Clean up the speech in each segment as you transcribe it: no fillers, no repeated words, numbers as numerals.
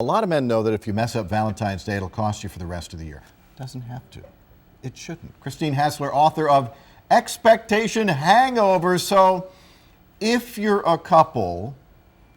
A lot of men know that if you mess up Valentine's Day, it'll cost you for the rest of the year. It doesn't have to. It shouldn't. Christine Hassler, author of Expectation Hangover. So if you're a couple,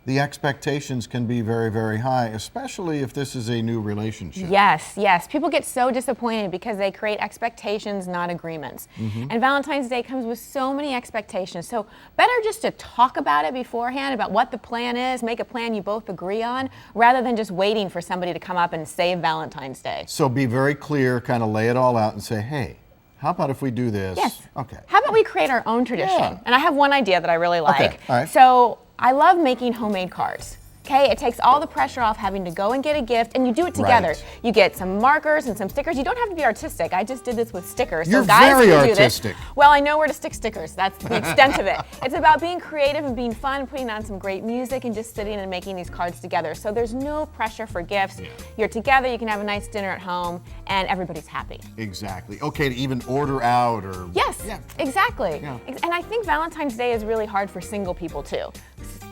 the expectations can be very, very high, especially if this is a new relationship. Yes, yes. People get so disappointed because they create expectations, not agreements. And Valentine's Day comes with so many expectations. So better just to talk about it beforehand, about what the plan is, make a plan you both agree on, rather than just waiting for somebody to come up and save Valentine's Day. So be very clear, kind of lay it all out and say, hey, how about if we do this? Yes. Okay. How about we create our own tradition? Yeah. And I have one idea that I really like. Okay, all right. So I love making homemade cards. Okay, it takes all the pressure off having to go and get a gift, and you do it together. Right. You get some markers and some stickers. You don't have to be artistic. I just did this with stickers. You're so guys very can do artistic. this. Well, I know where to stick stickers. That's the extent of it. It's about being creative and being fun, putting on some great music, and just sitting and making these cards together. So there's no pressure for gifts. Yeah. You're together. You can have a nice dinner at home, and everybody's happy. Exactly. Okay, to even order out or... Yes, yeah. Exactly. Yeah. And I think Valentine's Day is really hard for single people too.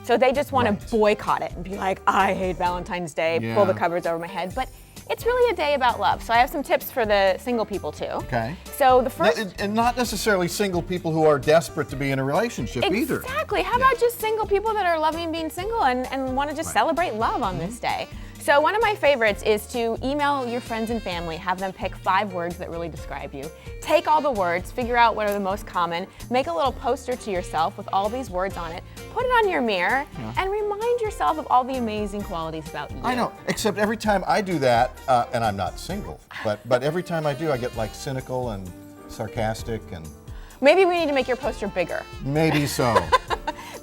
So they just want to boycott it and be like, I hate Valentine's Day, pull the covers over my head. But it's really a day about love. So I have some tips for the single people too. Okay. So the first... And not necessarily single people who are desperate to be in a relationship either. Exactly. How about just single people that are loving being single and want to just celebrate love on this day? So one of my favorites is to email your friends and family, have them pick 5 words that really describe you. Take all the words, figure out what are the most common, make a little poster to yourself with all these words on it, put it on your mirror, and remind yourself of all the amazing qualities about you. I know, except every time I do that, and I'm not single, but every time I do, I get like cynical and sarcastic and... Maybe we need to make your poster bigger. Maybe so.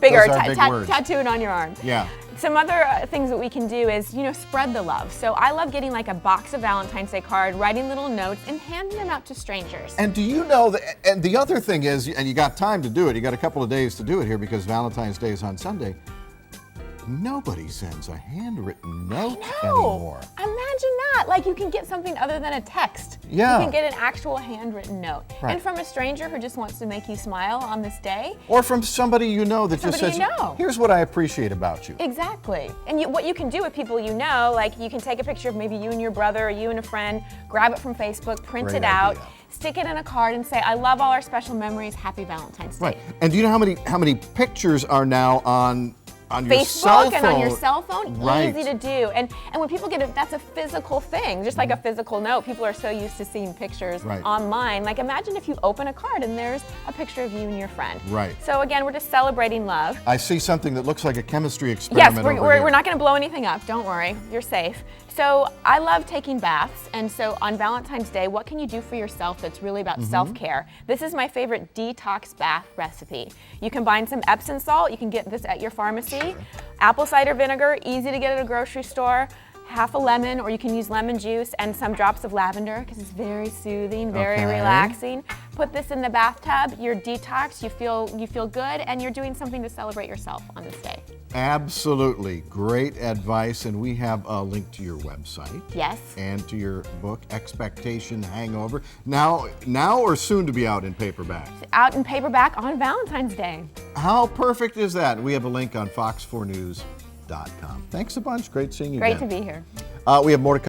Bigger, Those are big words. tattoo it on your arm. Yeah. Some other things that we can do is, spread the love. So I love getting like a box of Valentine's Day card, writing little notes, and handing them out to strangers. And do you know that, and the other thing is, and you got time to do it, you got a couple of days to do it here because Valentine's Day is on Sunday, nobody sends a handwritten note anymore. Imagine that. Like you can get something other than a text. Yeah. You can get an actual handwritten note. Right. And from a stranger who just wants to make you smile on this day. Or from somebody you know that just says, here's what I appreciate about you. Exactly. And what you can do with people you know, like you can take a picture of maybe you and your brother or you and a friend, grab it from Facebook, print it out, stick it in a card and say, I love all our special memories, happy Valentine's Day. Right. And do you know how many pictures are now on your Facebook cell phone? And on your cell phone, right. Easy to do. And when people get it, that's a physical thing, just like a physical note. People are so used to seeing pictures online. Like imagine if you open a card and there's a picture of you and your friend. Right. So again, we're just celebrating love. I see something that looks like a chemistry experiment. Yes, we're not going to blow anything up. Don't worry, you're safe. So I love taking baths, and so on Valentine's Day, what can you do for yourself that's really about self-care? This is my favorite detox bath recipe. You combine some Epsom salt, you can get this at your pharmacy, apple cider vinegar, easy to get at a grocery store, half a lemon, or you can use lemon juice, and some drops of lavender because it's very soothing, very relaxing. Put this in the bathtub, you're detoxed, you feel good, and you're doing something to celebrate yourself on this day. Absolutely. Great advice, and we have a link to your website. Yes. And to your book, Expectation Hangover. Now or soon to be out in paperback? Out in paperback on Valentine's Day. How perfect is that? We have a link on fox4news.com. Thanks a bunch. Great seeing you Great again. to be here. We have more to come.